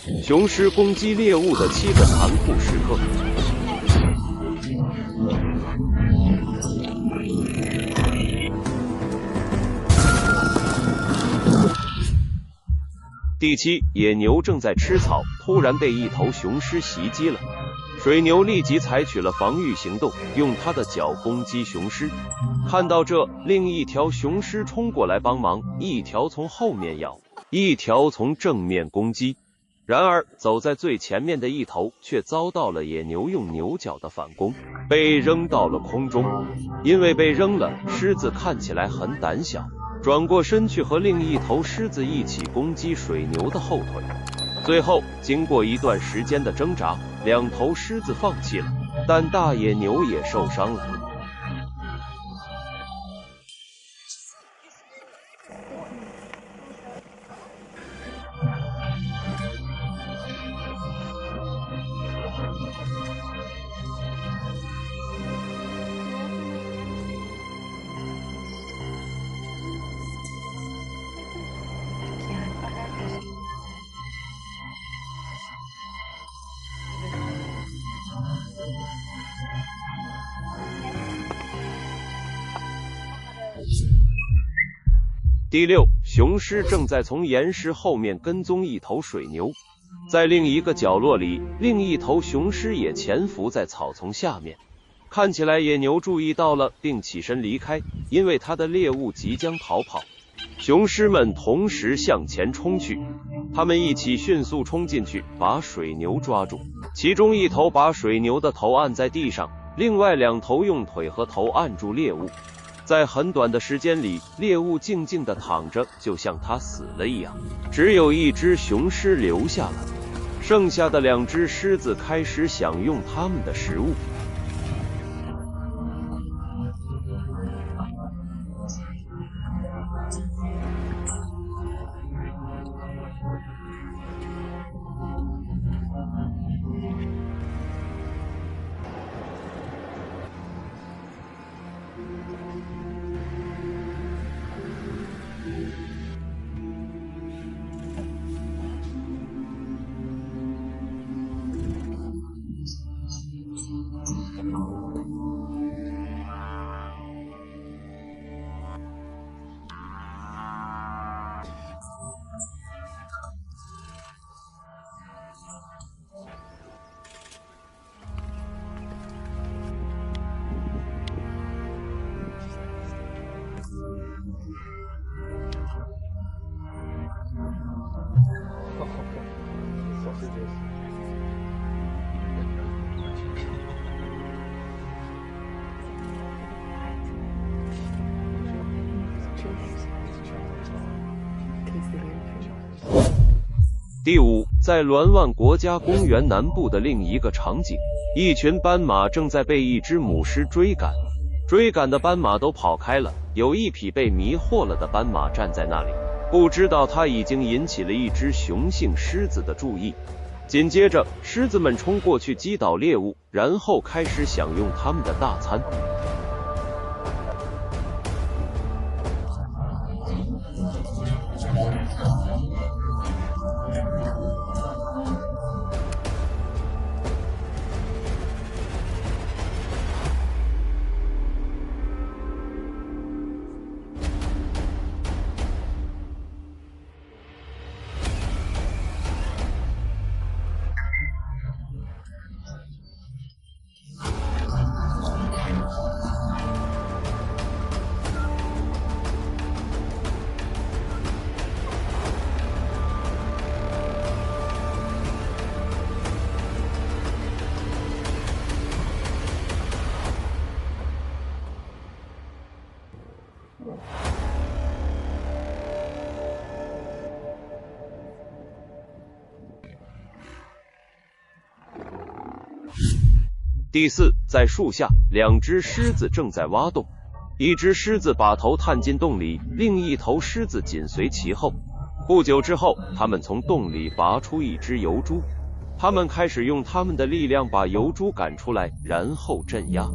雄狮攻击猎物的7个残酷时刻。第7，野牛正在吃草，突然被一头雄狮袭击了。水牛立即采取了防御行动，用它的脚攻击雄狮。看到这，另一条雄狮冲过来帮忙，一条从后面咬，一条从正面攻击。然而，走在最前面的一头却遭到了野牛用牛角的反攻，被扔到了空中。因为被扔了，狮子看起来很胆小，转过身去和另一头狮子一起攻击水牛的后腿。最后，经过一段时间的挣扎，2头狮子放弃了，但大野牛也受伤了。第6，雄狮正在从岩石后面跟踪一头水牛。在另一个角落里，另一头雄狮也潜伏在草丛下面。看起来野牛注意到了，并起身离开，因为它的猎物即将逃跑。雄狮们同时向前冲去，他们一起迅速冲进去，把水牛抓住。其中一头把水牛的头按在地上，另外2头用腿和头按住猎物。在很短的时间里，猎物静静地躺着，就像它死了一样。只有一只雄狮留下了，剩下的2只狮子开始享用它们的食物。第5，在栾万国家公园南部的另一个场景，一群斑马正在被一只母狮追赶。追赶的斑马都跑开了，有一匹被迷惑了的斑马站在那里，不知道它已经引起了一只雄性狮子的注意。紧接着，狮子们冲过去击倒猎物，然后开始享用它们的大餐。第4，在树下，2只狮子正在挖洞。一只狮子把头探进洞里，另一头狮子紧随其后。不久之后，他们从洞里拔出一只疣猪，他们开始用他们的力量把疣猪赶出来，然后镇压。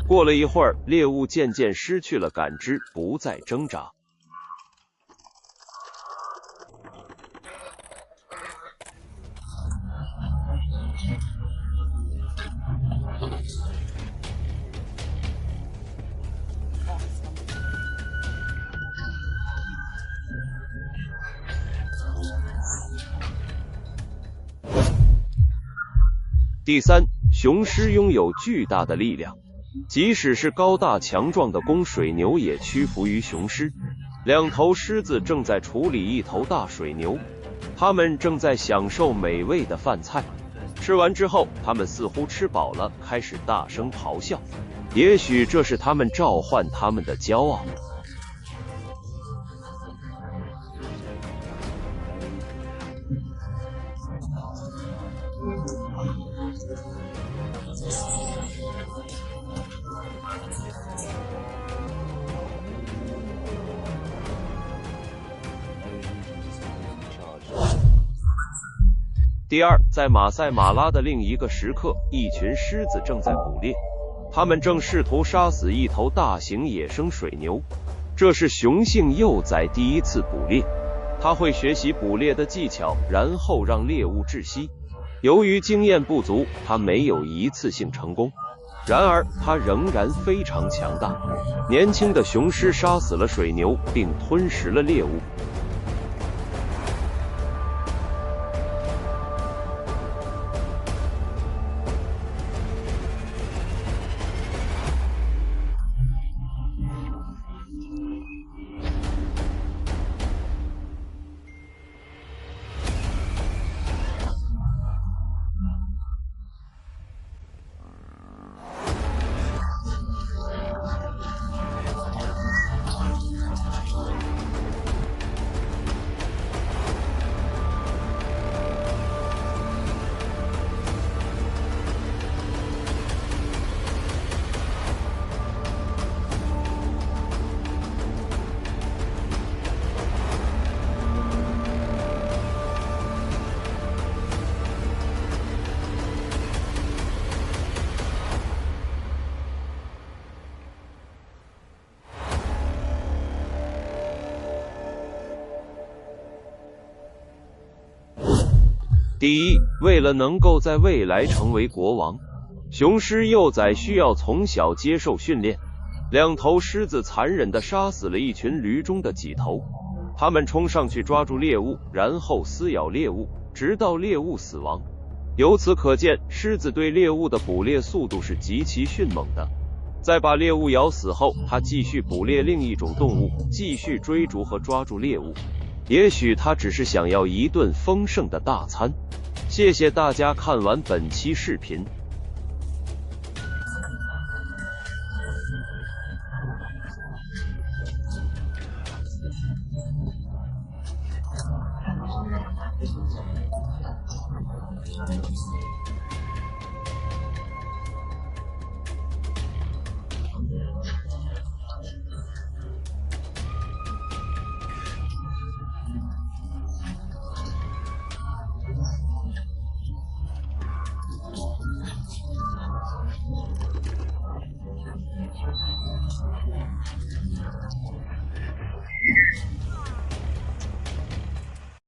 过了一会儿，猎物渐渐失去了感知，不再挣扎。第三，雄狮拥有巨大的力量，即使是高大强壮的公水牛也屈服于雄狮。两头狮子正在处理一头大水牛，它们正在享受美味的饭菜。吃完之后，它们似乎吃饱了，开始大声咆哮。也许这是它们召唤它们的骄傲。第二，在马赛马拉的另一个时刻，一群狮子正在捕猎，它们正试图杀死一头大型野生水牛。这是雄性幼崽第一次捕猎，它会学习捕猎的技巧，然后让猎物窒息。由于经验不足，它没有一次性成功。然而，它仍然非常强大。年轻的雄狮杀死了水牛，并吞食了猎物。第一，为了能够在未来成为国王，雄狮幼崽需要从小接受训练。两头狮子残忍地杀死了一群驴中的几头，它们冲上去抓住猎物，然后撕咬猎物，直到猎物死亡。由此可见，狮子对猎物的捕猎速度是极其迅猛的。在把猎物咬死后，它继续捕猎另一种动物，继续追逐和抓住猎物。也许它只是想要一顿丰盛的大餐。谢谢大家看完本期视频。